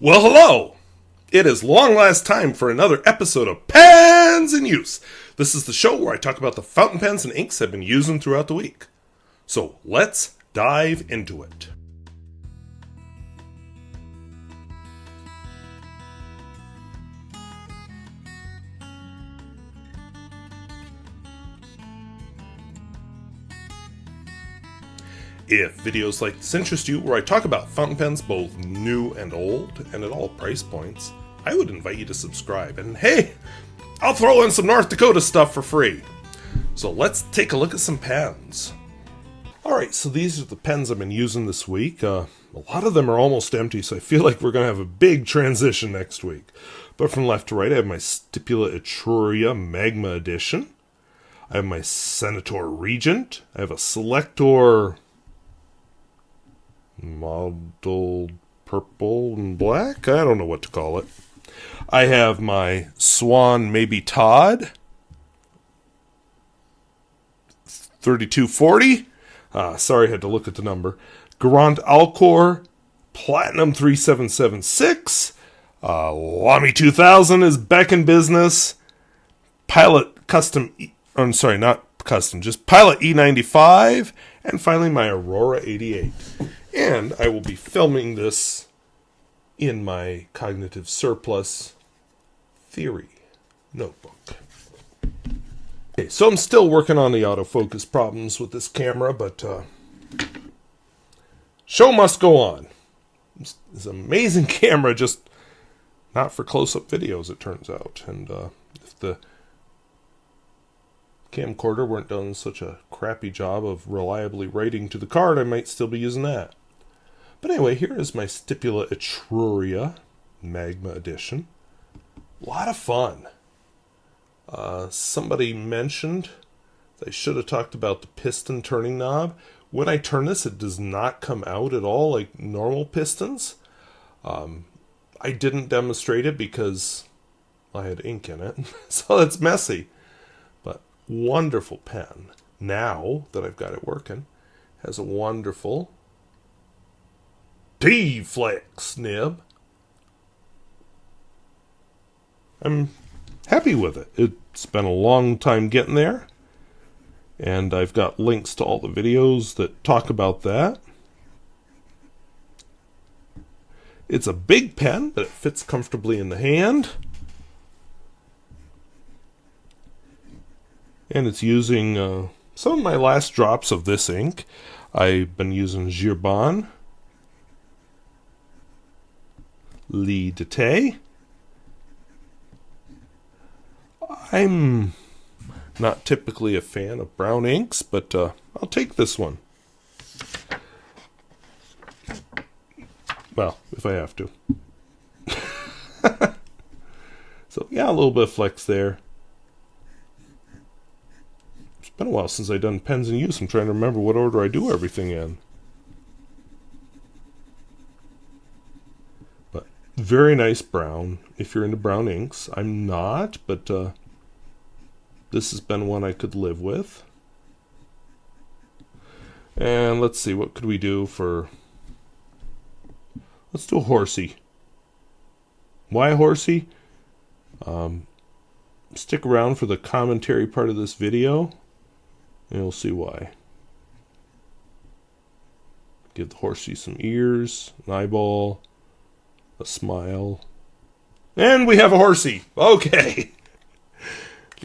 Well, hello! It is long last time for another episode of Pens in Use. This is the show where I talk about the fountain pens and inks I've been using throughout the week. So, let's dive into it. If videos like this interest you, where I talk about fountain pens both new and old, and at all price points, I would invite you to subscribe. And hey, I'll throw in some North Dakota stuff for free. So let's take a look at some pens. Alright, so these are the pens I've been using this week. A lot of them are almost empty, so I feel like we're going to have a big transition next week. But from left to right, I have my Stipula Etruria Magma Edition. I have my Senator Regent. I have a Selector mottled purple and black? I don't know what to call it. I have my Swan Mabie Todd 3240. Sorry, I had to look at the number. Garant Alkor Platinum 3776. Lamy 2000 is back in business. Pilot Custom, just Pilot E95. And finally my Aurora 88. And I will be filming this in my cognitive surplus theory notebook. Okay, so I'm still working on the autofocus problems with this camera, but show must go on. It's an amazing camera, just not for close-up videos, it turns out. And if the camcorder weren't done such a crappy job of reliably writing to the card, I might still be using that. But anyway, here is my Stipula Etruria Magma Edition. A lot of fun. Somebody mentioned that I should have talked about the piston turning knob. When I turn this, it does not come out at all like normal pistons. I didn't demonstrate it because I had ink in it, so it's messy. But wonderful pen. Now that I've got it working, has a wonderful D-Flex nib. I'm happy with it. It's been a long time getting there, and I've got links to all the videos that talk about that. It's a big pen, but it fits comfortably in the hand. And it's using some of my last drops of this ink. I've been using Herbin D'été. I'm not typically a fan of brown inks, but I'll take this one. Well, if I have to. So, yeah, a little bit of flex there. It's been a while since I've done pens in use. I'm trying to remember what order I do everything in. But very nice brown, if you're into brown inks. I'm not, but this has been one I could live with. And let's see, what could we do for... Let's do a horsey. Why a horsey? Stick around for the commentary part of this video, and you'll see why. Give the horsey some ears, an eyeball, a smile. And we have a horsey! Okay!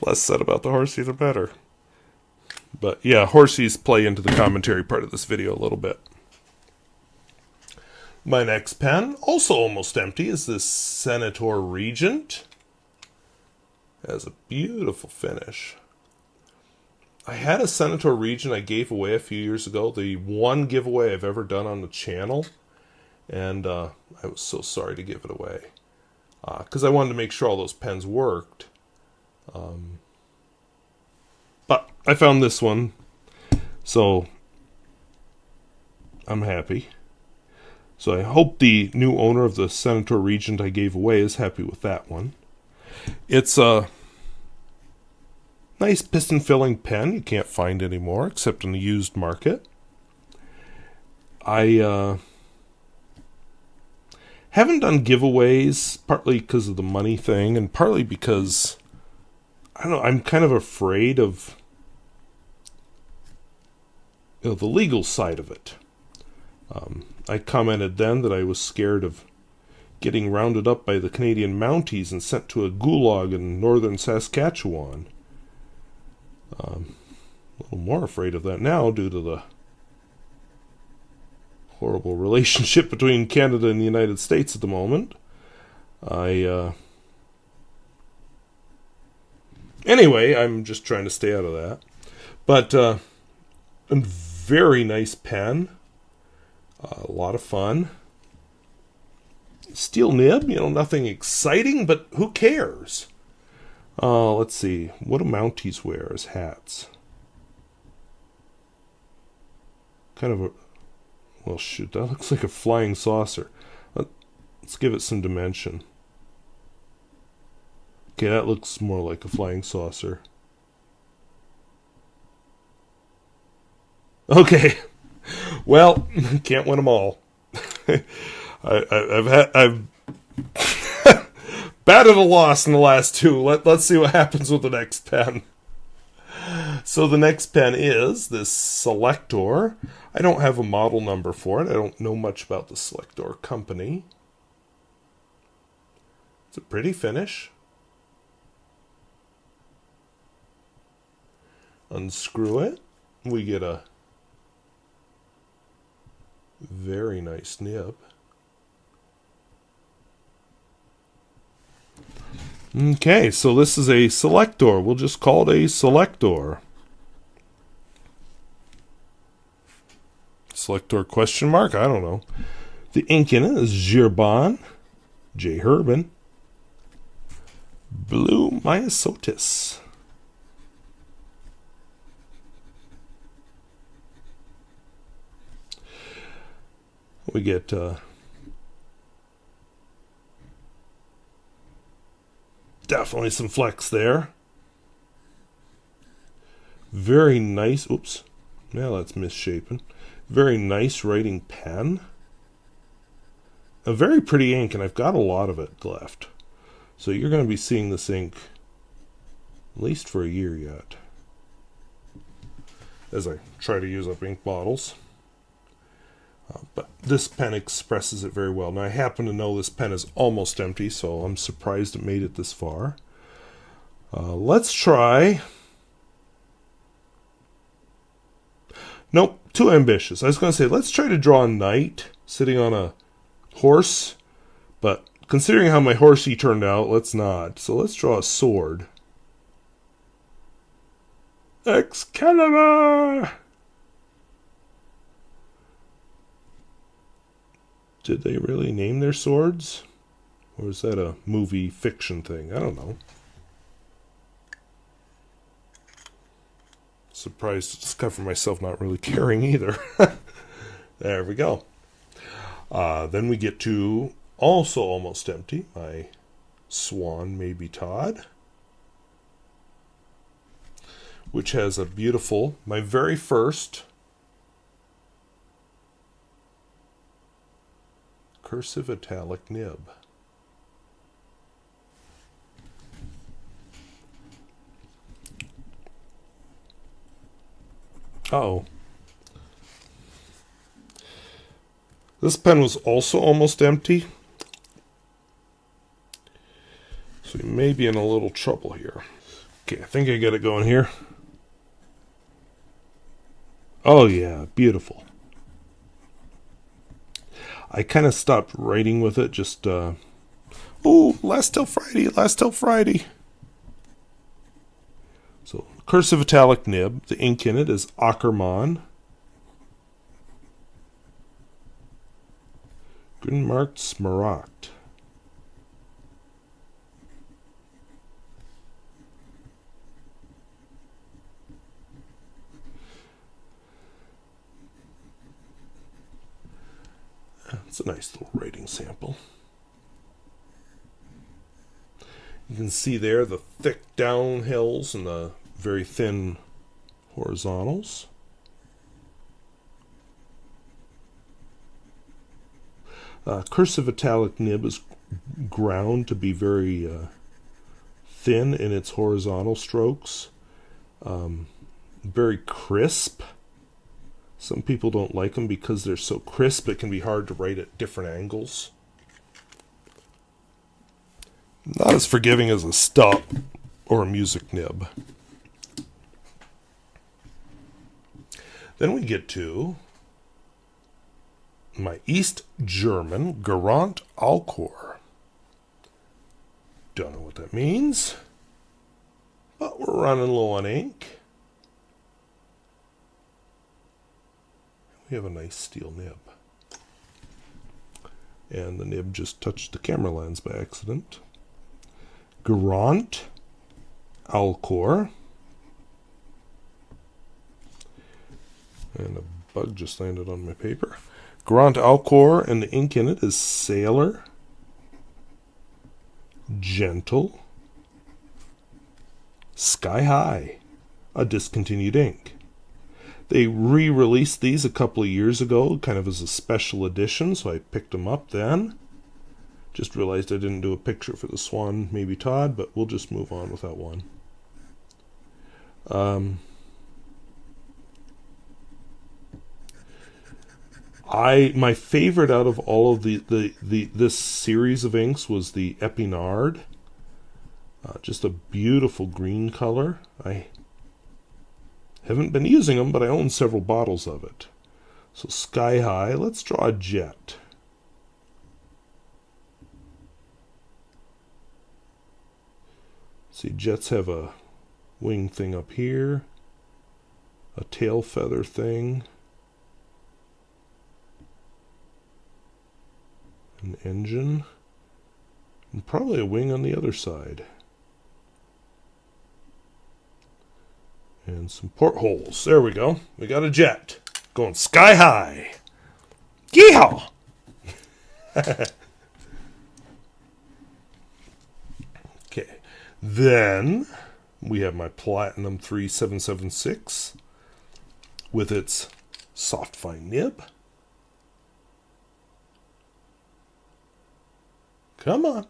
Less said about the horsey, the better. But yeah, horsies play into the commentary part of this video a little bit. My next pen, also almost empty, is this Senator Regent. It has a beautiful finish. I had a Senator Regent I gave away a few years ago, the one giveaway I've ever done on the channel, and I was so sorry to give it away, because I wanted to make sure all those pens worked. But I found this one, so I'm happy. So I hope the new owner of the Senator Regent I gave away is happy with that one. It's a nice piston filling pen you can't find anymore except in the used market. I Haven't done giveaways, partly because of the money thing, and partly because, I don't know, I'm kind of afraid of the legal side of it. I commented then that I was scared of getting rounded up by the Canadian Mounties and sent to a gulag in northern Saskatchewan. A little more afraid of that now due to the horrible relationship between Canada and the United States at the moment. Anyway, I'm just trying to stay out of that. But a very nice pen. A lot of fun. Steel nib, nothing exciting, but who cares? Let's see. What do Mounties wear as hats? Kind of a... Well, shoot, that looks like a flying saucer. Let's give it some dimension. Okay, that looks more like a flying saucer. Okay. Well, can't win them all. I've batted a loss in the last two. Let's see what happens with the next pen. So the next pen is this Selector. I don't have a model number for it. I don't know much about the Selector company. It's a pretty finish. Unscrew it. We get a very nice nib. Okay, so this is a Selector. We'll just call it a Selector. Selector question mark? I don't know. The ink in it is Herbin, J. Herbin, Bleu Myosotis. We get definitely some flex there. Very nice. Oops. Now that's misshapen. Very nice writing pen. A very pretty ink, and I've got a lot of it left. So you're going to be seeing this ink at least for a year yet, as I try to use up ink bottles. But this pen expresses it very well. Now, I happen to know this pen is almost empty, so I'm surprised it made it this far. Let's try... Nope, too ambitious. I was going to say, let's try to draw a knight sitting on a horse. But considering how my horsey turned out, let's not. So let's draw a sword. Excalibur! Did they really name their swords? Or is that a movie fiction thing? I don't know. Surprised to discover myself not really caring either. There we go. Then we get to, also almost empty, my Swan, Mabie, Todd. Which has a beautiful, my very first cursive italic nib. Uh-oh. This pen was also almost empty. So we may be in a little trouble here. Okay, I think I got it going here. Oh yeah, beautiful. I kind of stopped writing with it, just, oh, last till Friday. So, cursive italic nib. The ink in it is Akkerman. Groenmarkt Smaragd. It's a nice little writing sample. You can see there the thick downhills and the very thin horizontals. Cursive italic nib is ground to be very thin in its horizontal strokes. Very crisp. Some people don't like them because they're so crisp it can be hard to write at different angles. Not as forgiving as a stop or a music nib. Then we get to my East German Garant Alkor. Don't know what that means, but we're running low on ink. We have a nice steel nib. And the nib just touched the camera lens by accident. Garant Alkor. And a bug just landed on my paper. Garant Alkor, and the ink in it is Sailor, Jentle, Sky High, a discontinued ink. They re-released these a couple of years ago, kind of as a special edition, so I picked them up then. Just realized I didn't do a picture for the Swan, maybe Todd, but we'll just move on with that one. My favorite out of all of this series of inks was the Epinard. Just a beautiful green color. I haven't been using them, but I own several bottles of it. So Sky High, let's draw a jet. See, jets have a wing thing up here, a tail feather thing, an engine, and probably a wing on the other side. And some portholes. There we go. We got a jet going sky high. Yeehaw! Okay. Then we have my Platinum 3776 with its soft fine nib. Come on.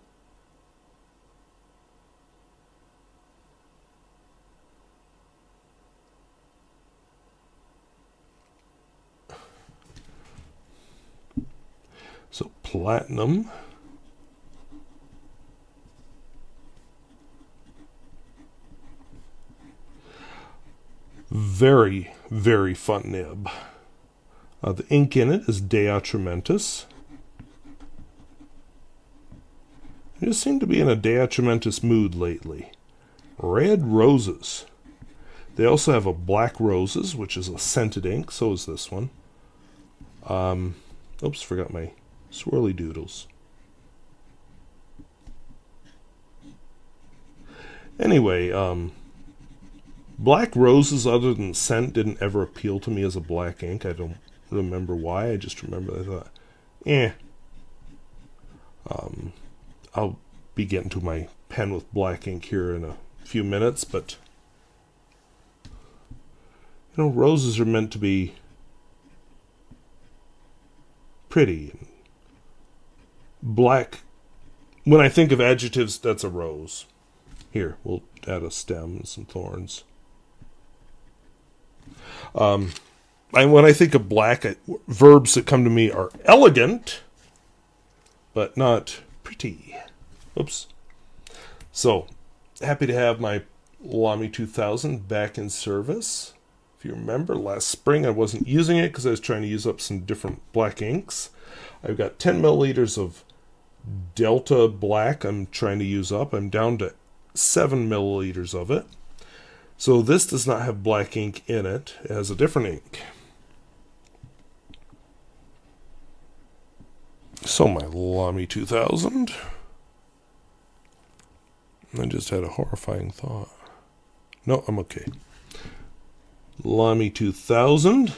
So Platinum. Very, very fun nib. The ink in it is Atramentis. I just seem to be in a Atramentis mood lately. Red Roses. They also have a Black Roses, which is a scented ink. So is this one. Oops, forgot my swirly doodles. Anyway, Black Roses, other than scent, didn't ever appeal to me as a black ink. I don't remember why. I just remember I thought, I'll be getting to my pen with black ink here in a few minutes, but you know, roses are meant to be pretty. And black, when I think of adjectives, that's a rose. Here, we'll add a stem and some thorns. And when I think of black, verbs that come to me are elegant, but not pretty. Oops. So, happy to have my Lamy 2000 back in service. If you remember, last spring I wasn't using it because I was trying to use up some different black inks. I've got 10 milliliters of Delta Black I'm trying to use up. I'm down to 7 milliliters of it. So this does not have black ink in it. It has a different ink. So my Lamy 2000. I just had a horrifying thought. No, I'm okay. Lamy 2000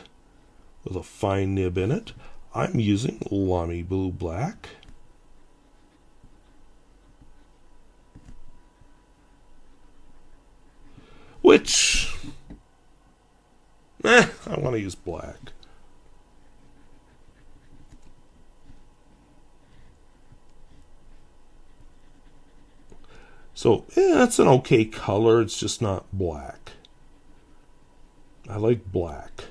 with a fine nib in it. I'm using Lamy Blue Black. Which, I want to use black. So, it's an okay color. It's just not black. I like black.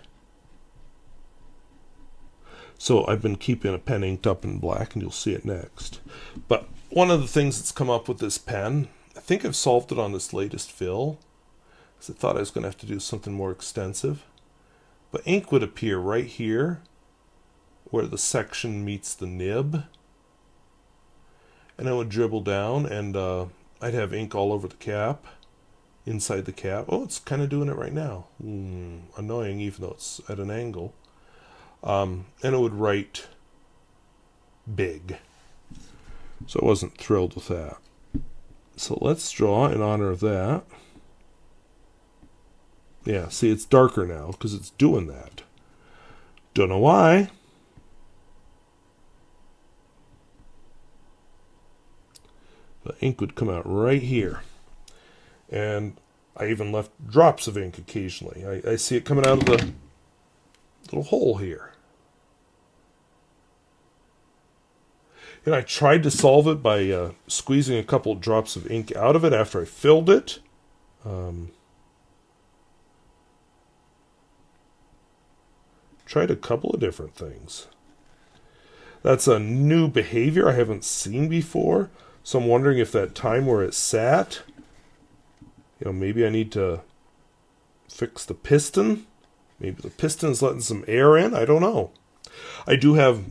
So I've been keeping a pen inked up in black, and you'll see it next. But one of the things that's come up with this pen, I think I've solved it on this latest fill, because I thought I was going to have to do something more extensive. But ink would appear right here, where the section meets the nib. And I would dribble down, and I'd have ink all over the cap, inside the cap. Oh, it's kind of doing it right now. Annoying, even though it's at an angle. And it would write big. So I wasn't thrilled with that. So let's draw in honor of that. Yeah, see, it's darker now because it's doing that. Don't know why. The ink would come out right here. And I even left drops of ink occasionally. I see it coming out of the little hole here. And I tried to solve it by squeezing a couple of drops of ink out of it after I filled it. Tried a couple of different things. That's a new behavior I haven't seen before. So I'm wondering if that time where it sat, maybe I need to fix the piston. Maybe the piston's letting some air in. I don't know. I do have,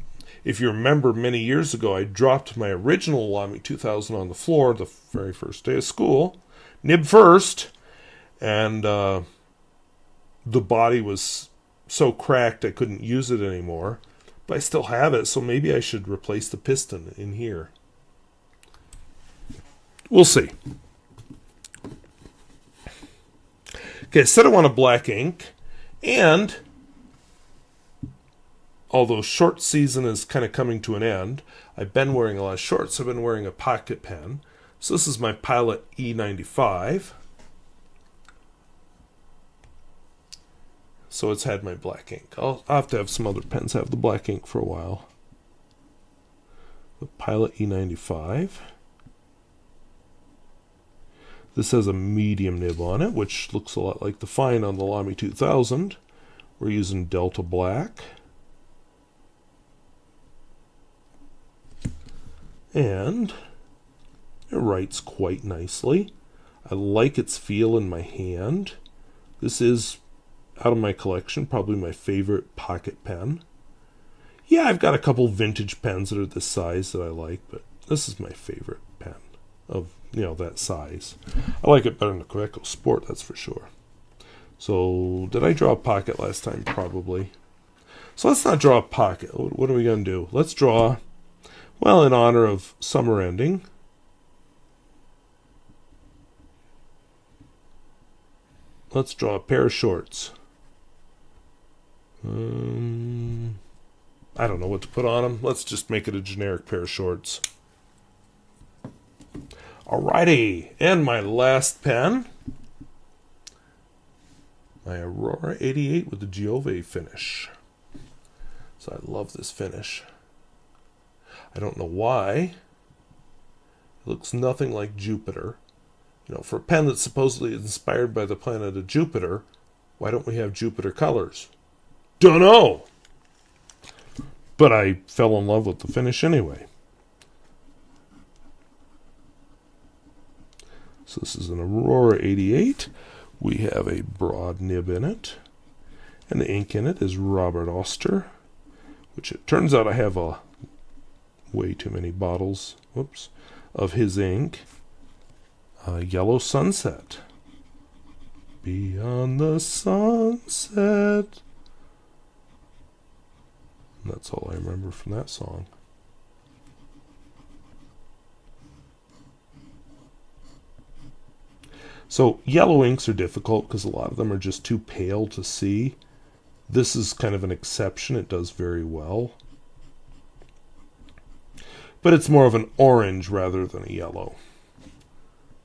if you remember many years ago, I dropped my original Lamy 2000 on the floor the very first day of school. Nib first. And the body was so cracked I couldn't use it anymore. But I still have it, so maybe I should replace the piston in here. We'll see. Okay, I said I want a black ink. And although short season is kind of coming to an end, I've been wearing a lot of shorts. I've been wearing a pocket pen. So this is my Pilot E95. So it's had my black ink. I'll have to have some other pens have the black ink for a while. The Pilot E95. This has a medium nib on it, which looks a lot like the fine on the Lamy 2000. We're using Delta Black. And it writes quite nicely. I like its feel in my hand. This is, out of my collection, probably my favorite pocket pen. Yeah, I've got a couple vintage pens that are this size that I like, but this is my favorite pen of that size. I like it better than the Queco Sport, that's for sure. So, did I draw a pocket last time? Probably. So let's not draw a pocket. What are we going to do? Let's draw, well, in honor of summer ending. Let's draw a pair of shorts. I don't know what to put on them. Let's just make it a generic pair of shorts. Alrighty, and my last pen, my Aurora 88 with the Giove finish. So I love this finish. I don't know why. It looks nothing like Jupiter. For a pen that's supposedly inspired by the planet of Jupiter, why don't we have Jupiter colors? Dunno! But I fell in love with the finish anyway. So this is an Aurora 88. We have a broad nib in it. And the ink in it is Robert Oster, which it turns out I have way too many bottles, of his ink. Yellow Sunset. Beyond the sunset. And that's all I remember from that song. So yellow inks are difficult because a lot of them are just too pale to see. This is kind of an exception. It does very well. But it's more of an orange rather than a yellow.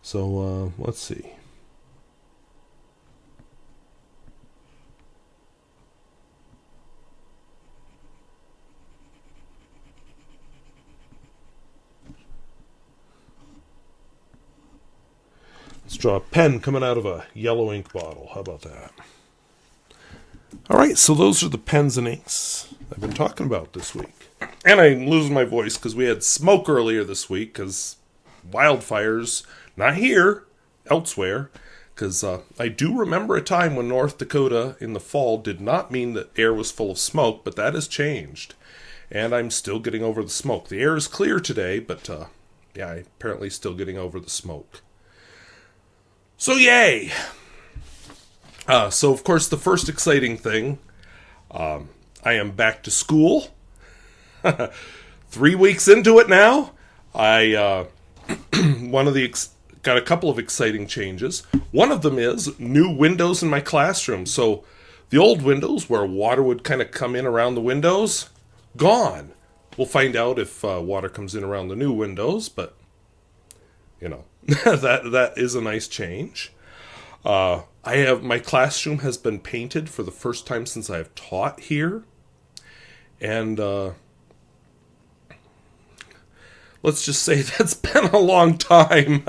So let's see. draw a pen coming out of a yellow ink bottle. How about that? All right, so those are the pens and inks I've been talking about this week. And I'm losing my voice because we had smoke earlier this week because wildfires, not here, elsewhere. Because I do remember a time when North Dakota in the fall did not mean that air was full of smoke, but that has changed. And I'm still getting over the smoke. The air is clear today, but yeah, I'm apparently still getting over the smoke. So yay! So of course the first exciting thing, I am back to school. 3 weeks into it now. I got a couple of exciting changes. One of them is new windows in my classroom. So the old windows where water would kind of come in around the windows, gone. We'll find out if water comes in around the new windows, but you know, that is a nice change. My classroom has been painted for the first time since I've taught here. And let's just say that's been a long time.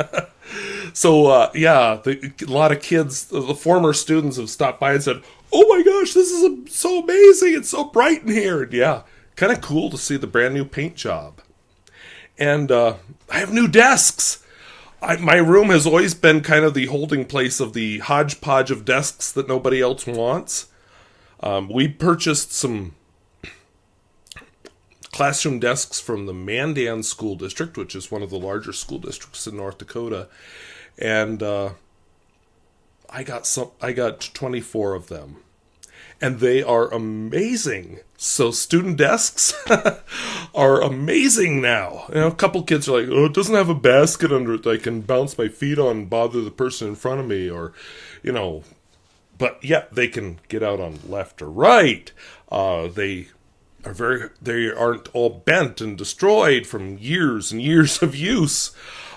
So, yeah, a lot of kids, the former students have stopped by and said, "Oh my gosh, this is so amazing. It's so bright in here." And yeah, kind of cool to see the brand new paint job. And I have new desks. My room has always been kind of the holding place of the hodgepodge of desks that nobody else wants. We purchased some classroom desks from the Mandan School District, which is one of the larger school districts in North Dakota. And I got 24 of them. And they are amazing. So student desks are amazing now. You know, a couple kids are like, "Oh, it doesn't have a basket under it that I can bounce my feet on and bother the person in front of me," or, you know, but yeah, they can get out on left or right. They aren't all bent and destroyed from years and years of use.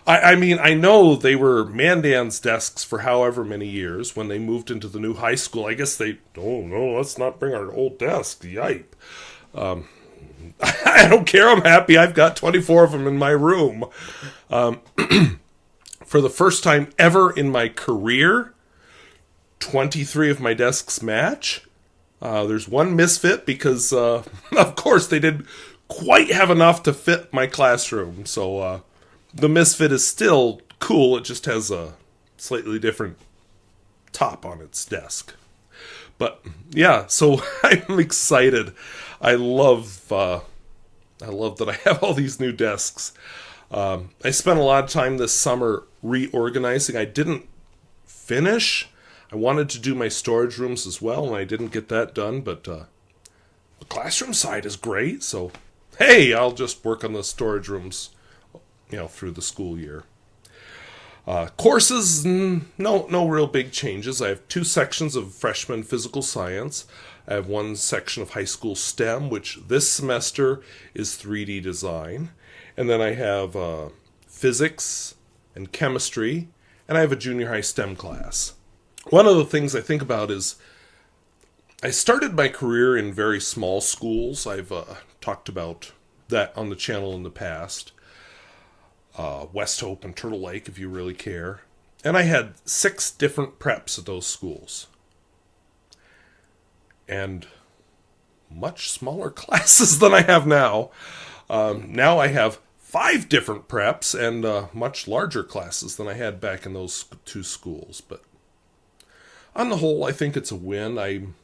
I mean, I know they were Mandan's desks for however many years. When they moved into the new high school, I guess oh no, let's not bring our old desk. Yipe. I don't care. I'm happy. I've got 24 of them in my room. For the first time ever in my career, 23 of my desks match. There's one misfit because, of course, they didn't quite have enough to fit my classroom. So the misfit is still cool. It just has a slightly different top on its desk. But yeah, so I'm excited. I love that I have all these new desks. I spent a lot of time this summer reorganizing. I didn't finish. I wanted to do my storage rooms as well, and I didn't get that done, but the classroom side is great, so hey, I'll just work on the storage rooms, you know, through the school year. Courses, no real big changes. I have 2 sections of freshman physical science. I have 1 section of high school STEM, which this semester is 3D design. And then I have physics and chemistry, and I have a junior high STEM class. One of the things I think about is I started my career in very small schools. I've talked about that on the channel in the past. West Hope and Turtle Lake, if you really care. And I had 6 different preps at those schools. And much smaller classes than I have now. Now I have 5 different preps and much larger classes than I had back in those 2 schools. But on the whole, I think it's a win. I'm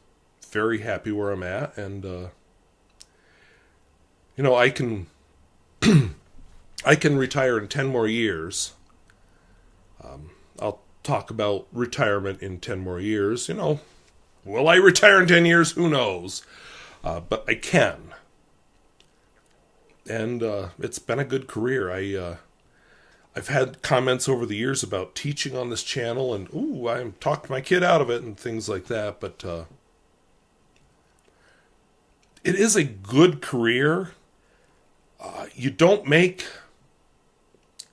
very happy where I'm at. And, you know, I can I can retire in 10 more years. I'll talk about retirement in 10 more years. You know, will I retire in 10 years? Who knows? But I can. And it's been a good career. I've had comments over the years about teaching on this channel, and I talked my kid out of it and things like that. But it is a good career. You don't make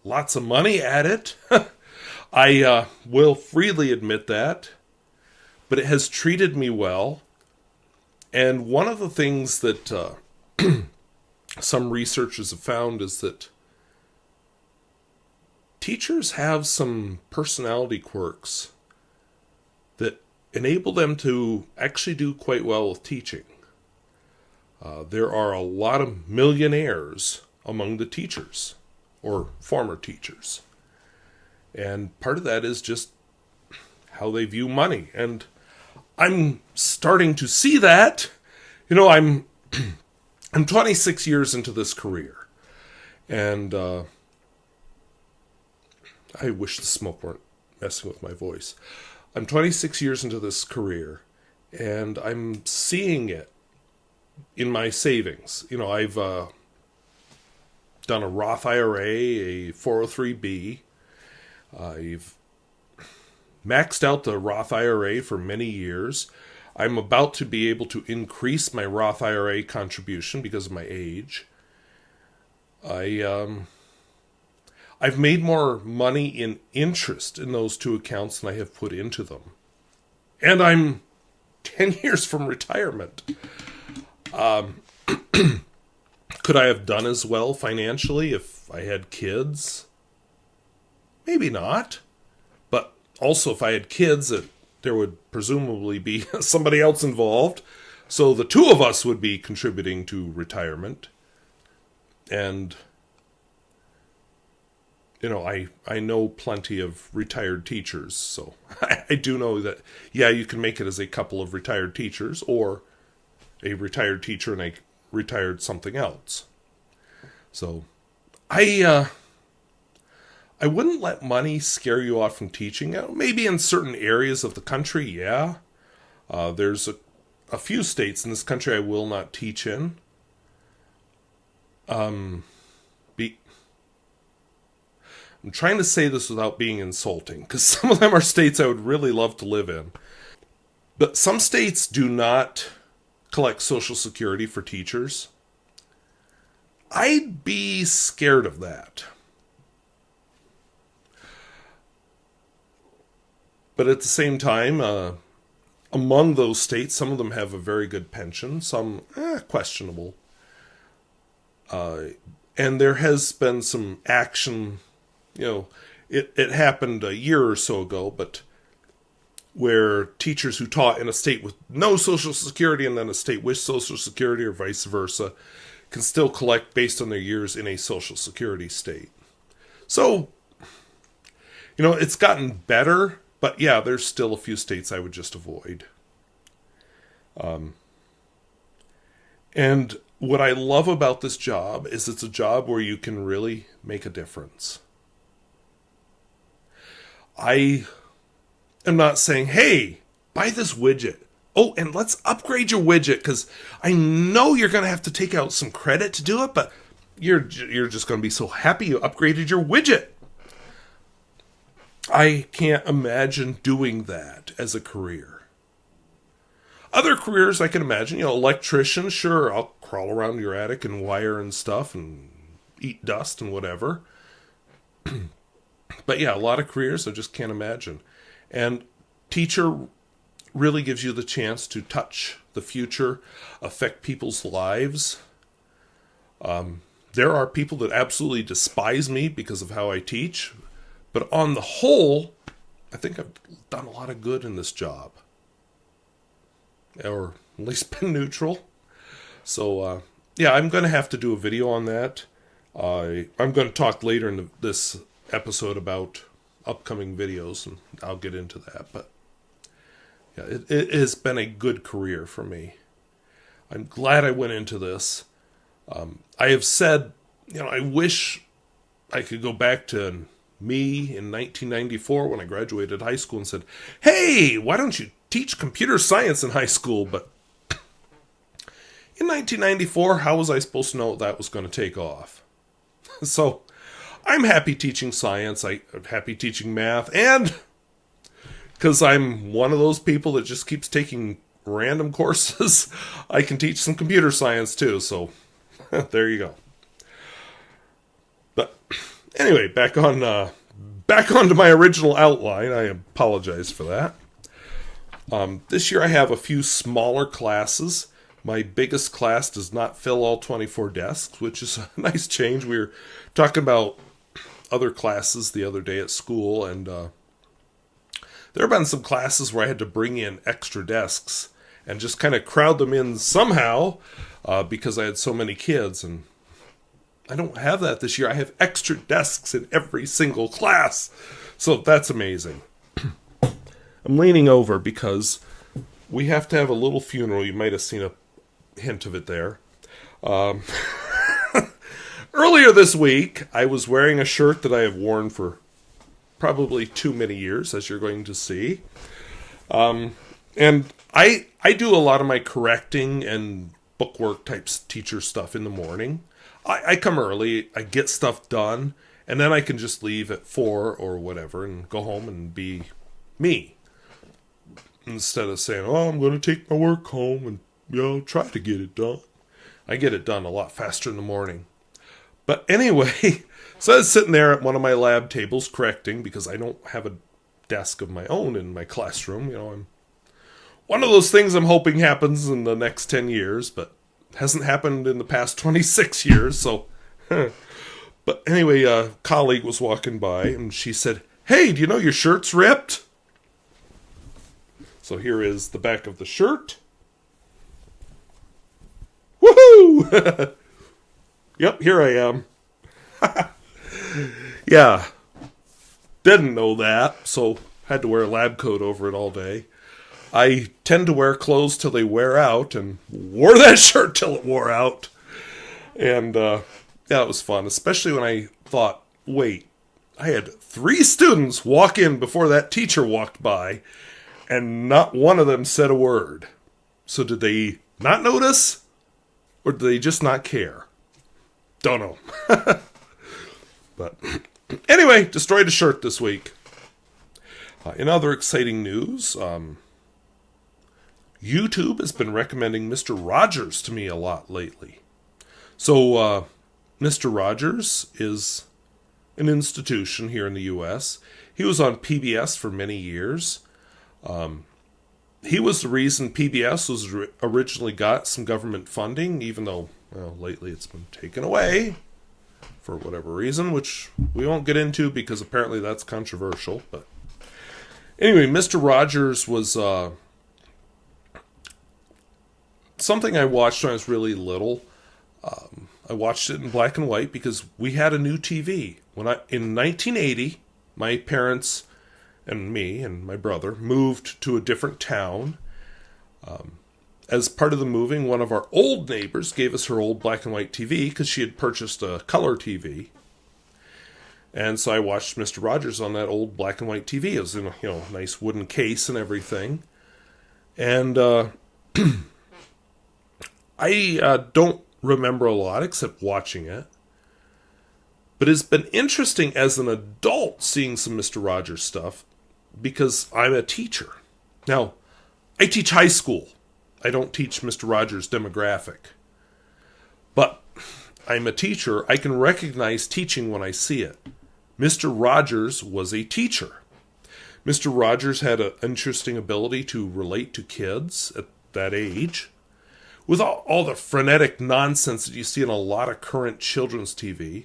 lots of money at it. I will freely admit that. But it has treated me well. And one of the things that some researchers have found is that teachers have some personality quirks that enable them to actually do quite well with teaching. There are a lot of millionaires among the teachers, or former teachers. And part of that is just how they view money. And I'm starting to see that. I'm 26 years into this career. And I wish the smoke weren't messing with my voice. I'm 26 years into this career, and I'm seeing it in my savings. I've done a Roth IRA, a 403B. I've maxed out the Roth IRA for many years. I'm about to be able to increase my Roth IRA contribution because of my age. I've made more money in interest in those two accounts than I have put into them. And I'm 10 years from retirement. Could I have done as well financially if I had kids? Maybe not. But also if I had kids, there would presumably be somebody else involved. So the two of us would be contributing to retirement. And, I know plenty of retired teachers. So I do know that, you can make it as a couple of retired teachers, or a retired teacher and a retired something else. So I wouldn't let money scare you off from teaching. Maybe in certain areas of the country, there's a few states in this country I will not teach in. I'm trying to say this without being insulting, because some of them are states I would really love to live in. But some states do not collect Social Security for teachers. I'd be scared of that. But at the same time, among those states, some of them have a very good pension, some questionable. And there has been some action, it happened a year or so ago, but where teachers who taught in a state with no Social Security and then a state with Social Security, or vice versa, can still collect based on their years in a Social Security state. So, it's gotten better, but there's still a few states I would just avoid. And what I love about this job is it's a job where you can really make a difference. I am not saying, hey, buy this widget. Oh, and let's upgrade your widget, because I know you're going to have to take out some credit to do it, but you're just going to be so happy you upgraded your widget. I can't imagine doing that as a career. Other careers I can imagine, electrician, sure, I'll crawl around your attic and wire and stuff and eat dust and whatever. But a lot of careers I just can't imagine. And teacher really gives you the chance to touch the future, affect people's lives. There are people that absolutely despise me because of how I teach. But on the whole, I think I've done a lot of good in this job. Or at least been neutral. So, I'm going to have to do a video on that. I'm going to talk later in this episode about upcoming videos, and I'll get into that. But, it has been a good career for me. I'm glad I went into this. I have said, I wish I could go back to me in 1994 when I graduated high school and said, hey, why don't you teach computer science in high school? But in 1994, how was I supposed to know that was going to take off? So I'm happy teaching science. I'm happy teaching math. And because I'm one of those people that just keeps taking random courses, I can teach some computer science too. So there you go. But anyway, back onto my original outline. I apologize for that. This year I have a few smaller classes. My biggest class does not fill all 24 desks, which is a nice change. We were talking about other classes the other day at school, and there have been some classes where I had to bring in extra desks and just kind of crowd them in somehow because I had so many kids, and I don't have that this year. I have extra desks in every single class, so that's amazing. I'm leaning over because we have to have a little funeral. You might have seen a hint of it there. Earlier this week, I was wearing a shirt that I have worn for probably too many years, as you're going to see. And I do a lot of my correcting and bookwork type teacher stuff in the morning. I come early, I get stuff done, and then I can just leave at 4 or whatever and go home and be me. Instead of saying, oh, I'm going to take my work home and, try to get it done. I get it done a lot faster in the morning. But anyway, so I was sitting there at one of my lab tables correcting because I don't have a desk of my own in my classroom. I'm one of those things I'm hoping happens in the next 10 years, but hasn't happened in the past 26 years. So, but anyway, a colleague was walking by and she said, hey, do you know your shirt's ripped? So here is the back of the shirt. Woohoo! Yep, here I am. Yeah. Didn't know that, so had to wear a lab coat over it all day. I tend to wear clothes till they wear out, and wore that shirt till it wore out. And, it was fun, especially when I thought, wait, I had 3 students walk in before that teacher walked by, and not one of them said a word. So did they not notice? Or did they just not care? Don't know. But anyway, destroyed a shirt this week. In other exciting news, YouTube has been recommending Mr. Rogers to me a lot lately. So, Mr. Rogers is an institution here in the U.S. He was on PBS for many years. He was the reason PBS was originally got some government funding, even though, lately it's been taken away for whatever reason, which we won't get into because apparently that's controversial. But anyway, Mr. Rogers was something I watched when I was really little. I watched it in black and white because we had a new TV. In 1980, my parents and me and my brother moved to a different town. As part of the moving, one of our old neighbors gave us her old black and white TV because she had purchased a color TV. And so I watched Mr. Rogers on that old black and white TV. It was in a nice wooden case and everything. And I don't remember a lot except watching it. But it's been interesting as an adult seeing some Mr. Rogers stuff because I'm a teacher. Now, I teach high school. I don't teach Mr. Rogers' demographic. But I'm a teacher. I can recognize teaching when I see it. Mr. Rogers was a teacher. Mr. Rogers had an interesting ability to relate to kids at that age. With all the frenetic nonsense that you see in a lot of current children's TV,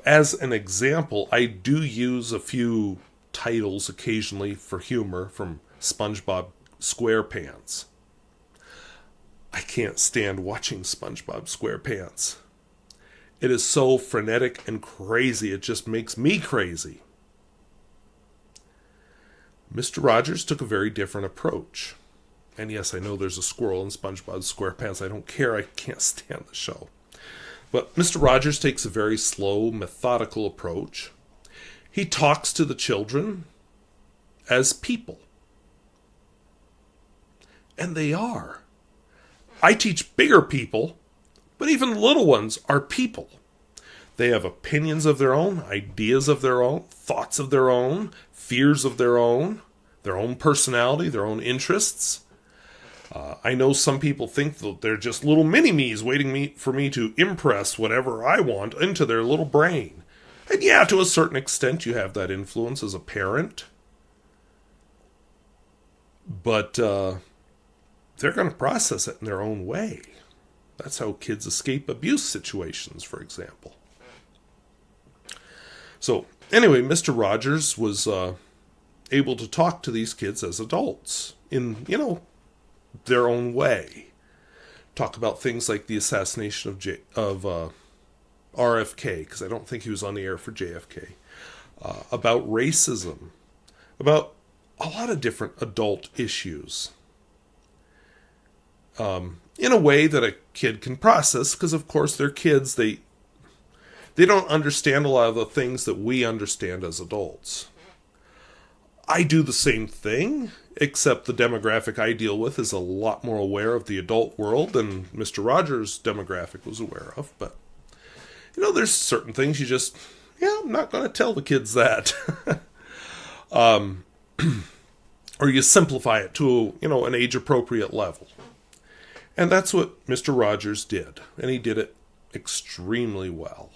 as an example, I do use a few titles occasionally for humor from SpongeBob SquarePants. I can't stand watching SpongeBob SquarePants. It is so frenetic and crazy, it just makes me crazy. Mr. Rogers took a very different approach. And yes, I know there's a squirrel in SpongeBob SquarePants. I don't care, I can't stand the show. But Mr. Rogers takes a very slow, methodical approach. He talks to the children as people. And they are. I teach bigger people, but even little ones are people. They have opinions of their own, ideas of their own, thoughts of their own, fears of their own personality, their own interests. I know some people think that they're just little mini-me's waiting for me to impress whatever I want into their little brain. And yeah, to a certain extent, you have that influence as a parent. But they're going to process it in their own way. That's how kids escape abuse situations, for example. So anyway, Mr. Rogers was able to talk to these kids as adults in, their own way. Talk about things like the assassination of RFK, because I don't think he was on the air for JFK. About racism. About a lot of different adult issues. In a way that a kid can process, because of course they're kids, they don't understand a lot of the things that we understand as adults. I do the same thing, except the demographic I deal with is a lot more aware of the adult world than Mr. Rogers' demographic was aware of. But, there's certain things you just, I'm not going to tell the kids that. Or you simplify it to, an age-appropriate level. And that's what Mr. Rogers did. And he did it extremely well.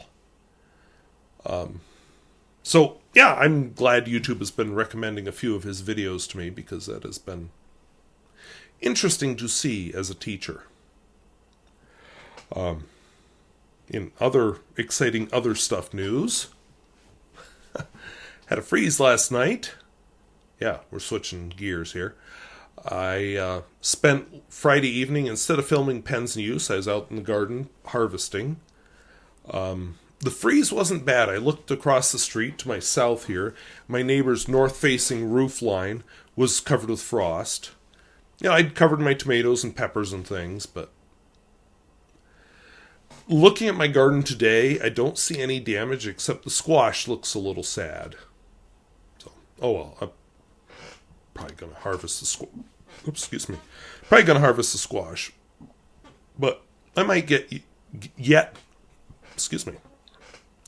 So, I'm glad YouTube has been recommending a few of his videos to me, because that has been interesting to see as a teacher. In other exciting other stuff news, had a freeze last night. Yeah, we're switching gears here. I spent Friday evening, instead of filming pens in use, I was out in the garden harvesting. The freeze wasn't bad. I looked across the street to my south here. My neighbor's north-facing roof line was covered with frost. I'd covered my tomatoes and peppers and things, but looking at my garden today, I don't see any damage, except the squash looks a little sad. So, I'm probably going to harvest the squash. Excuse me. Probably going to harvest the squash. But I might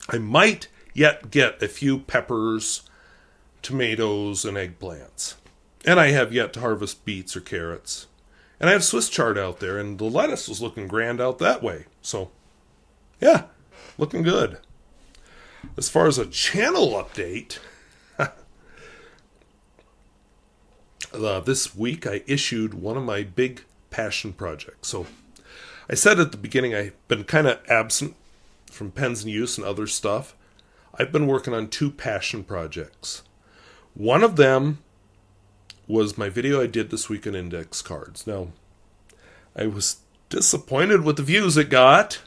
I might yet get a few peppers, tomatoes, and eggplants. And I have yet to harvest beets or carrots. And I have Swiss chard out there, and the lettuce was looking grand out that way. So, looking good. As far as a channel update, this week I issued one of my big passion projects. So, I said at the beginning I've been kind of absent from pens in use and other stuff. I've been working on 2 passion projects. One of them was my video I did this week on index cards. Now, I was disappointed with the views it got,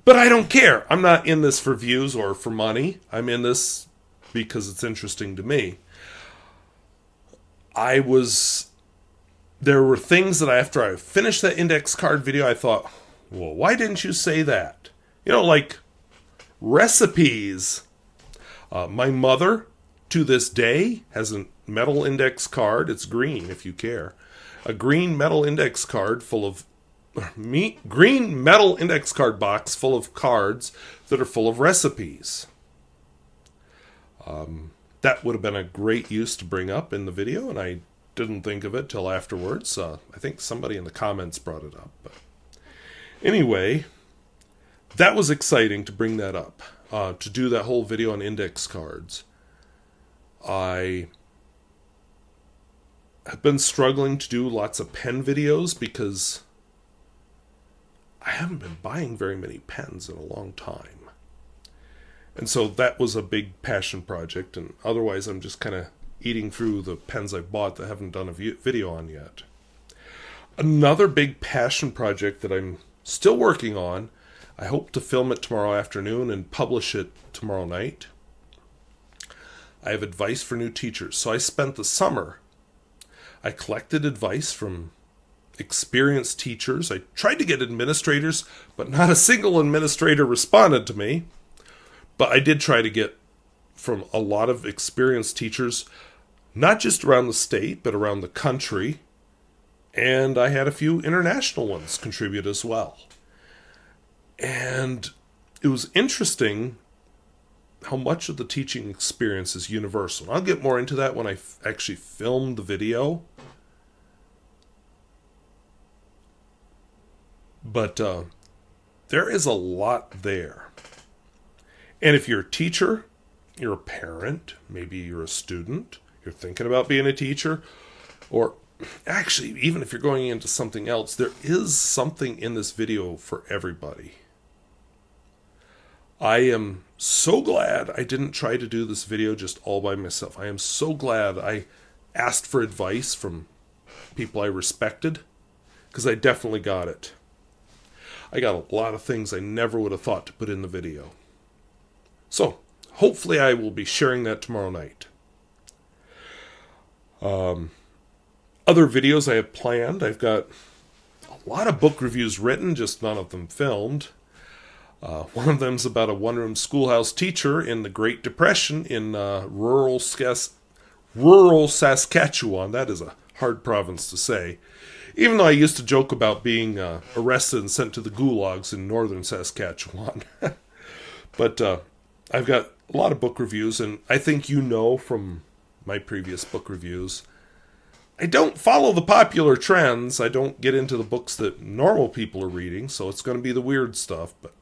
but I don't care. I'm not in this for views or for money. I'm in this because it's interesting to me. There were things that after I finished that index card video, I thought, well, why didn't you say that? Like recipes. My mother, to this day, has a metal index card. It's green, if you care. A green metal index card green metal index card box full of cards that are full of recipes. That would have been a great use to bring up in the video, and I didn't think of it till afterwards. I think somebody in the comments brought it up. But anyway, that was exciting to bring that up, to do that whole video on index cards. I have been struggling to do lots of pen videos because I haven't been buying very many pens in a long time. And so that was a big passion project, and otherwise I'm just kind of eating through the pens I bought that I haven't done a video on yet. Another big passion project that I'm still working on, I hope to film it tomorrow afternoon and publish it tomorrow night. I have advice for new teachers. So I spent the summer, I collected advice from experienced teachers. I tried to get administrators, but not a single administrator responded to me. But I did try to get from a lot of experienced teachers, not just around the state, but around the country. And I had a few international ones contribute as well. And it was interesting how much of the teaching experience is universal. And I'll get more into that when I actually film the video. But there is a lot there. And if you're a teacher, you're a parent, maybe you're a student, you're thinking about being a teacher, or actually, even if you're going into something else, there is something in this video for everybody. I am so glad I didn't try to do this video just all by myself. I am so glad I asked for advice from people I respected, because I definitely got it. I got a lot of things I never would have thought to put in the video. So, hopefully I will be sharing that tomorrow night. Other videos I have planned. I've got a lot of book reviews written, just none of them filmed. One of them is about a one-room schoolhouse teacher in the Great Depression in rural Saskatchewan. That is a hard province to say. Even though I used to joke about being arrested and sent to the gulags in northern Saskatchewan. But I've got a lot of book reviews, and I think you know from my previous book reviews, I don't follow the popular trends. I don't get into the books that normal people are reading, so it's going to be the weird stuff. But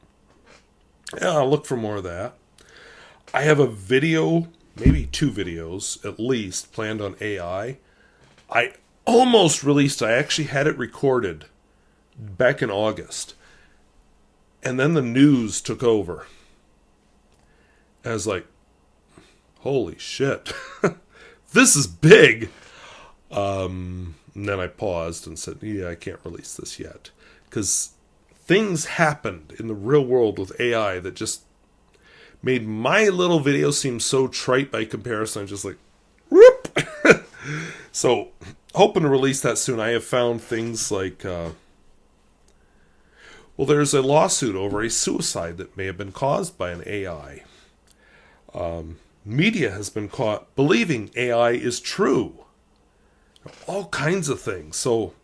yeah, I'll look for more of that. I have a video, maybe 2 videos at least, planned on AI. I actually had it recorded back in August. And then the news took over. I was like, holy shit. This is big. And then I paused and said, yeah, I can't release this yet. Because things happened in the real world with AI that just made my little video seem so trite by comparison. I'm just like, whoop. So, hoping to release that soon. I have found things like, there's a lawsuit over a suicide that may have been caused by an AI. Media has been caught believing AI is true. All kinds of things. So,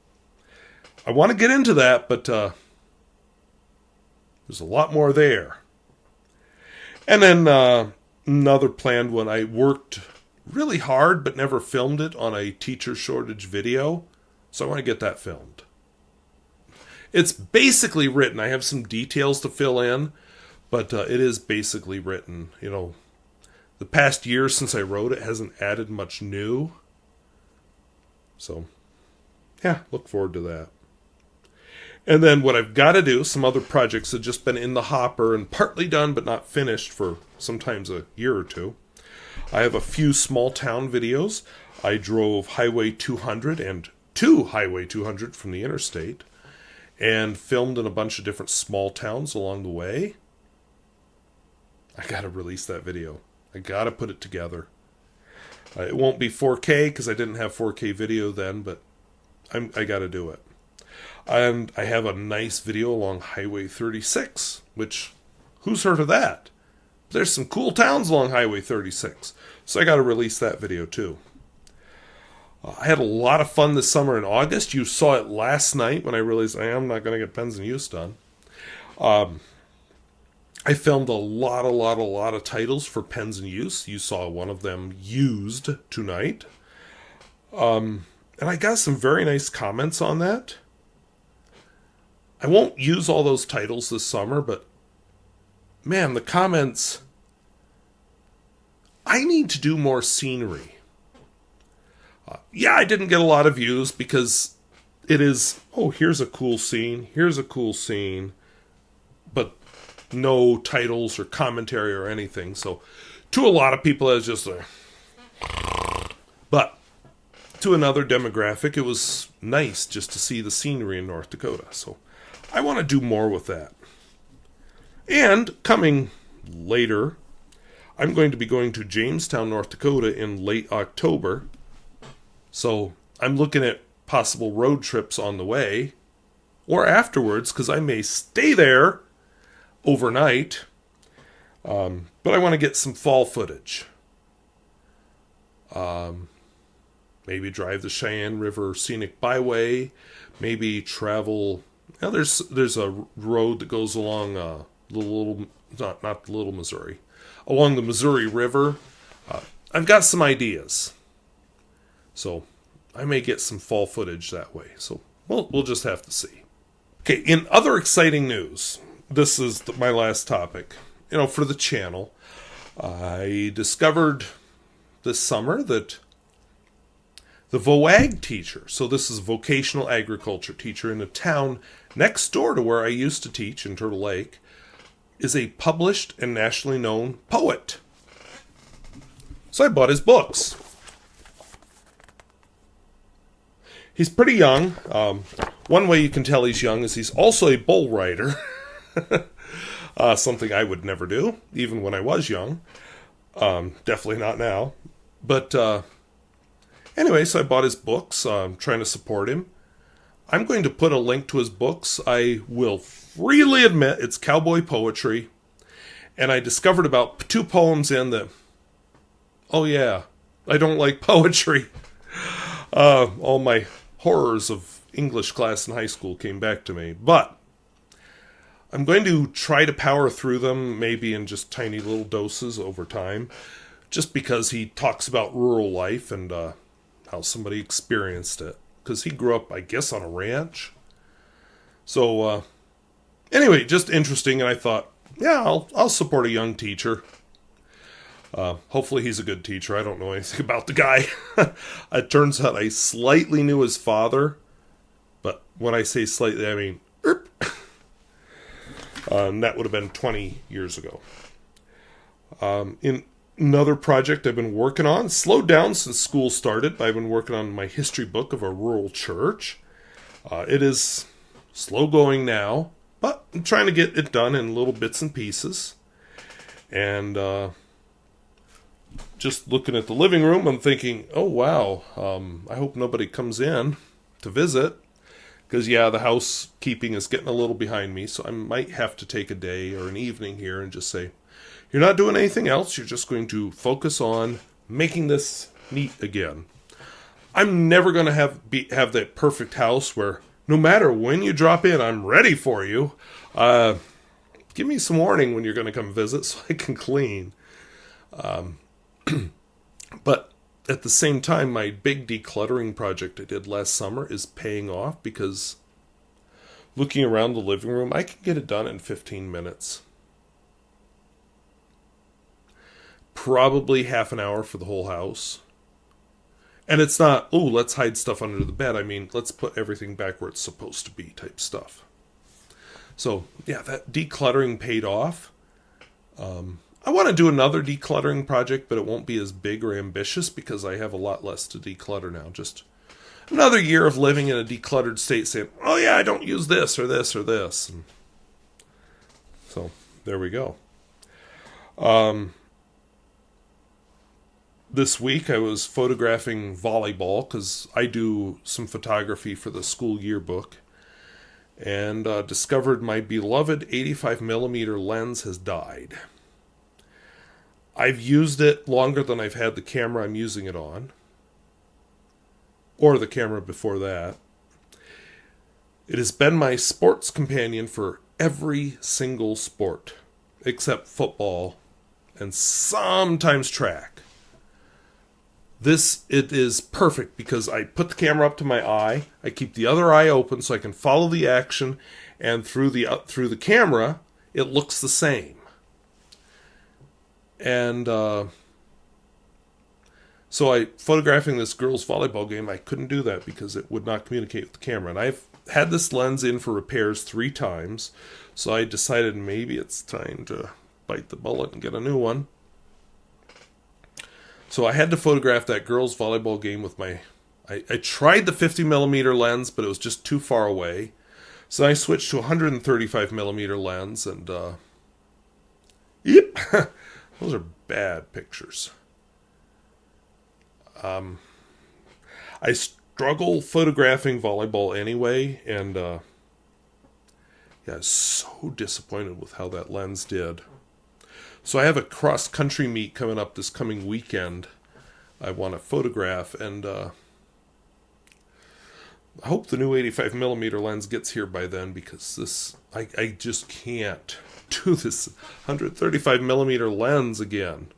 I want to get into that, but there's a lot more there. And then another planned one. I worked really hard but never filmed it on a teacher shortage video. So I want to get that filmed. It's basically written. I have some details to fill in, but it is basically written. You know, the past year since I wrote it hasn't added much new. So, yeah, look forward to that. And then what I've got to do, some other projects have just been in the hopper and partly done but not finished for sometimes a year or two. I have a few small town videos. I drove Highway 200 and to Highway 200 from the interstate and filmed in a bunch of different small towns along the way. I got to release that video. I got to put it together. It won't be 4K because I didn't have 4K video then, but I got to do it. And I have a nice video along Highway 36, which, who's heard of that? There's some cool towns along Highway 36, so I got to release that video too. I had a lot of fun this summer in August. You saw it last night when I realized I am not going to get Pens in Use done. I filmed a lot of titles for Pens in Use. You saw one of them used tonight. And I got some very nice comments on that. I won't use all those titles this summer, but man, the comments... I need to do more scenery. Yeah, I didn't get a lot of views because it is, here's a cool scene, but no titles or commentary or anything. So, to a lot of people, it's just like... But, to another demographic, it was nice just to see the scenery in North Dakota. So, I want to do more with that. And, coming later, I'm going to be going to Jamestown, North Dakota in late October. So, I'm looking at possible road trips on the way, or afterwards, because I may stay there overnight. But I want to get some fall footage. Maybe drive the Cheyenne River Scenic Byway. Maybe travel... Now there's a road that goes along not the Little Missouri, along the Missouri River. I've got some ideas, so I may get some fall footage that way. So we'll just have to see. Okay, in other exciting news, this is my last topic. For the channel, I discovered this summer that the VOAG teacher, so this is vocational agriculture teacher in a town next door to where I used to teach in Turtle Lake, is a published and nationally known poet. So I bought his books. He's pretty young. One way you can tell he's young is he's also a bull rider. Something I would never do, even when I was young. Definitely not now. But anyway, so I bought his books. Trying to support him. I'm going to put a link to his books. I will freely admit it's cowboy poetry. And I discovered about 2 poems in that, oh yeah, I don't like poetry. All my horrors of English class in high school came back to me. But I'm going to try to power through them, maybe in just tiny little doses over time, just because he talks about rural life and how somebody experienced it. Because he grew up, I guess, on a ranch. So, anyway, just interesting, and I thought, yeah, I'll support a young teacher. Hopefully he's a good teacher. I don't know anything about the guy. It turns out I slightly knew his father, but when I say slightly, I mean, that would have been 20 years ago. In another project I've been working on, slowed down since school started, but I've been working on my history book of a rural church. It is slow going now, but I'm trying to get it done in little bits and pieces. And just looking at the living room, I'm thinking, oh wow, I hope nobody comes in to visit. Because, yeah, the housekeeping is getting a little behind me, so I might have to take a day or an evening here and just say, you're not doing anything else, you're just going to focus on making this neat again. I'm never going to have that perfect house where no matter when you drop in, I'm ready for you. Give me some warning when you're going to come visit so I can clean. But at the same time, my big decluttering project I did last summer is paying off because looking around the living room, I can get it done in 15 minutes. Probably half an hour for the whole house. And it's not, oh, let's hide stuff under the bed. I mean, let's put everything back where it's supposed to be type stuff. So, yeah, that decluttering paid off. I want to do another decluttering project, but it won't be as big or ambitious because I have a lot less to declutter now. Just another year of living in a decluttered state saying, oh yeah, I don't use this or this or this. And so, there we go. This week I was photographing volleyball because I do some photography for the school yearbook. And discovered my beloved 85mm lens has died. I've used it longer than I've had the camera I'm using it on. Or the camera before that. It has been my sports companion for every single sport. Except football. And sometimes track. It is perfect because I put the camera up to my eye. I keep the other eye open so I can follow the action. And through the camera, it looks the same. And so photographing this girls' volleyball game, I couldn't do that because it would not communicate with the camera. And I've had this lens in for repairs 3 times, so I decided maybe it's time to bite the bullet and get a new one. So I had to photograph that girls' volleyball game with my... I tried the 50mm lens, but it was just too far away. So I switched to a 135mm lens, and... yep! Those are bad pictures. I struggle photographing volleyball anyway, and yeah, I was so disappointed with how that lens did. So I have a cross-country meet coming up this coming weekend I want to photograph, and I hope the new 85mm lens gets here by then, because I just can't do this 135mm lens again.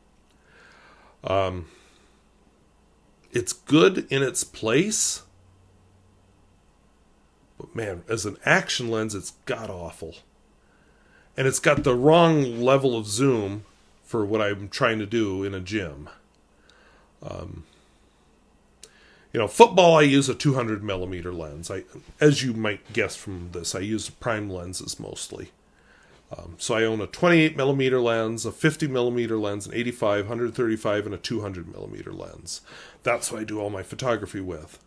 It's good in its place, but man, as an action lens, it's god-awful. And it's got the wrong level of zoom for what I'm trying to do in a gym. Football, I use a 200mm lens. As you might guess from this, I use prime lenses mostly. So I own a 28mm lens, a 50mm lens, an 85, 135, and a 200mm lens. That's what I do all my photography with.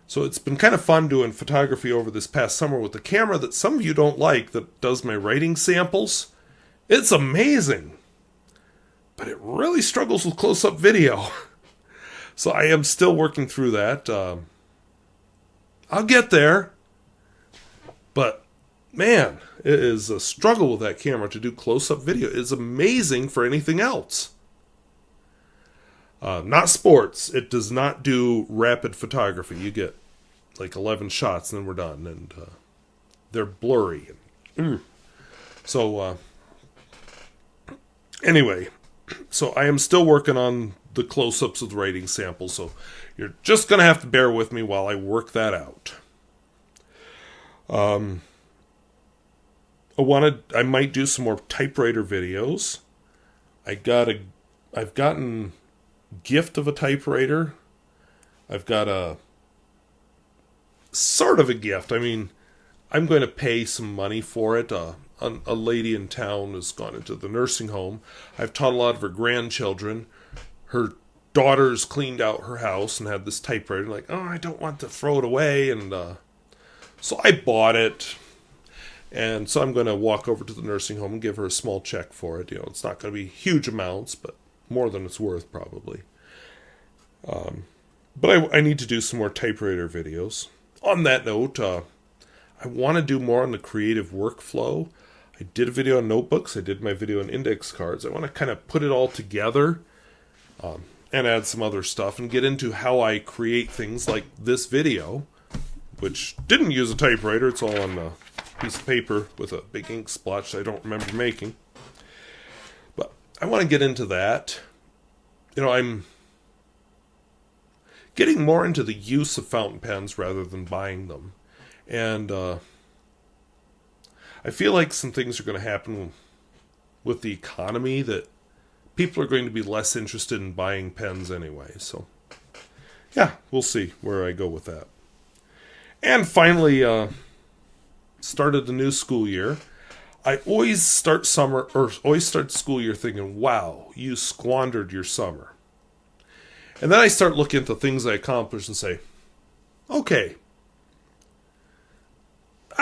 So it's been kind of fun doing photography over this past summer with the camera that some of you don't like that does my writing samples. It's amazing. But it really struggles with close-up video. So I am still working through that. I'll get there. But, man, it is a struggle with that camera to do close-up video. It's amazing for anything else. Not sports. It does not do rapid photography. You get like 11 shots and then we're done. And they're blurry. So, anyway, so I am still working on the close-ups with writing samples. So you're just going to have to bear with me while I work that out. I might do some more typewriter videos. I've gotten gift of a typewriter. I've got a sort of a gift. I mean, I'm going to pay some money for it. A lady in town has gone into the nursing home. I've taught a lot of her grandchildren. Her daughters cleaned out her house and had this typewriter. Like, oh, I don't want to throw it away. And so I bought it. And so I'm going to walk over to the nursing home and give her a small check for it. You know, it's not going to be huge amounts, but more than it's worth, probably. But I need to do some more typewriter videos. On that note, I want to do more on the creative workflow. I did a video on notebooks. I did my video on index cards. I want to kind of put it all together and add some other stuff and get into how I create things like this video, which didn't use a typewriter. It's all on a piece of paper with a big ink splotch I don't remember making. But I want to get into that. You know, I'm getting more into the use of fountain pens rather than buying them. And I feel like some things are going to happen with the economy that people are going to be less interested in buying pens anyway. So, yeah, we'll see where I go with that. And finally, started the new school year. I always start school year thinking, wow, you squandered your summer. And then I start looking at the things I accomplished and say, okay,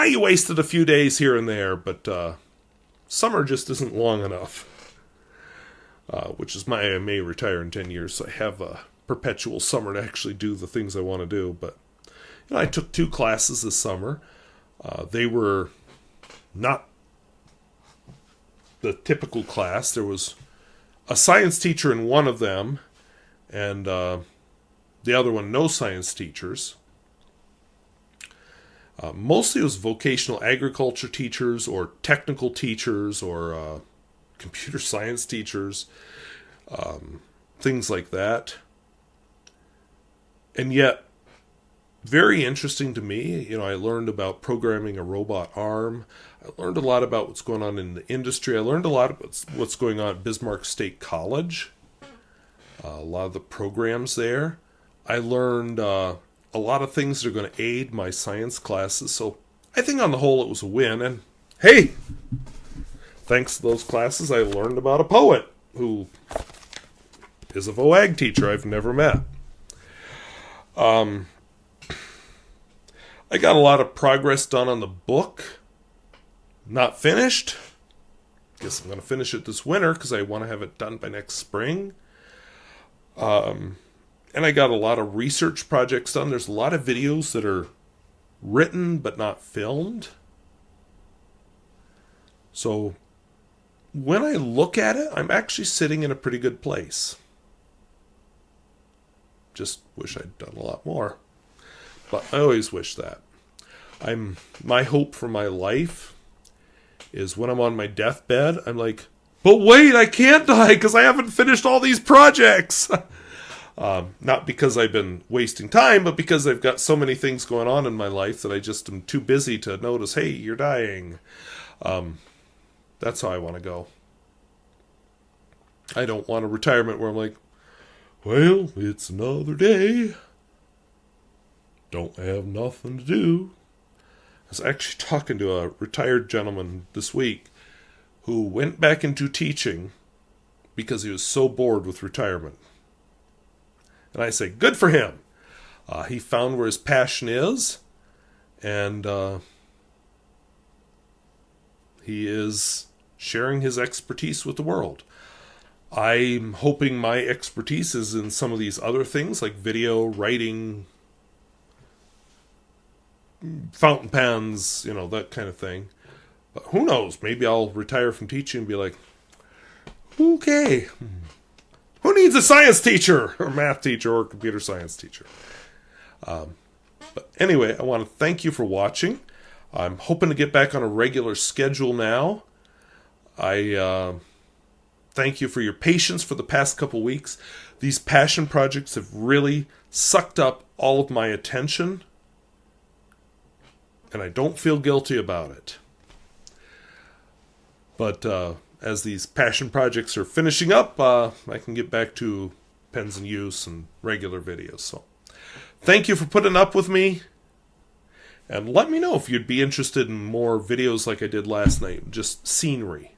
you wasted a few days here and there, but summer just isn't long enough. Which is I may retire in 10 years, so I have a perpetual summer to actually do the things I want to do. But you know, I took 2 classes this summer. They were not the typical class. There was a science teacher in one of them, and the other one, no science teachers. Mostly it was vocational agriculture teachers or technical teachers or computer science teachers, things like that. And yet, very interesting to me. You know, I learned about programming a robot arm. I learned a lot about what's going on in the industry. I learned a lot about what's going on at Bismarck State College. A lot of the programs there. I learned a lot of things that are going to aid my science classes. So I think on the whole it was a win. And hey, thanks to those classes, I learned about a poet who is a VOAG teacher I've never met. I got a lot of progress done on the book. Not finished. Guess I'm going to finish it this winter because I want to have it done by next spring. And I got a lot of research projects done. There's a lot of videos that are written but not filmed. So when I look at it, I'm actually sitting in a pretty good place. Just wish I'd done a lot more. But I always wish that. My hope for my life is when I'm on my deathbed, I'm like, but wait, I can't die because I haven't finished all these projects. Not because I've been wasting time, but because I've got so many things going on in my life that I just am too busy to notice, hey, you're dying. That's how I want to go. I don't want a retirement where I'm like, well, it's another day. Don't have nothing to do. I was actually talking to a retired gentleman this week who went back into teaching because he was so bored with retirement. And I say, good for him. He found where his passion is, and he is sharing his expertise with the world. I'm hoping my expertise is in some of these other things, like video, writing, fountain pens, that kind of thing. But who knows? Maybe I'll retire from teaching and be like, okay, who needs a science teacher or math teacher or computer science teacher? But anyway, I want to thank you for watching. I'm hoping to get back on a regular schedule now. I thank you for your patience for the past couple weeks. These passion projects have really sucked up all of my attention, and I don't feel guilty about it. But as these passion projects are finishing up, I can get back to pens in use and regular videos. So thank you for putting up with me. And let me know if you'd be interested in more videos like I did last night, just scenery.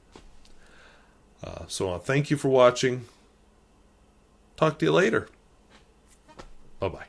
So thank you for watching. Talk to you later. Bye-bye.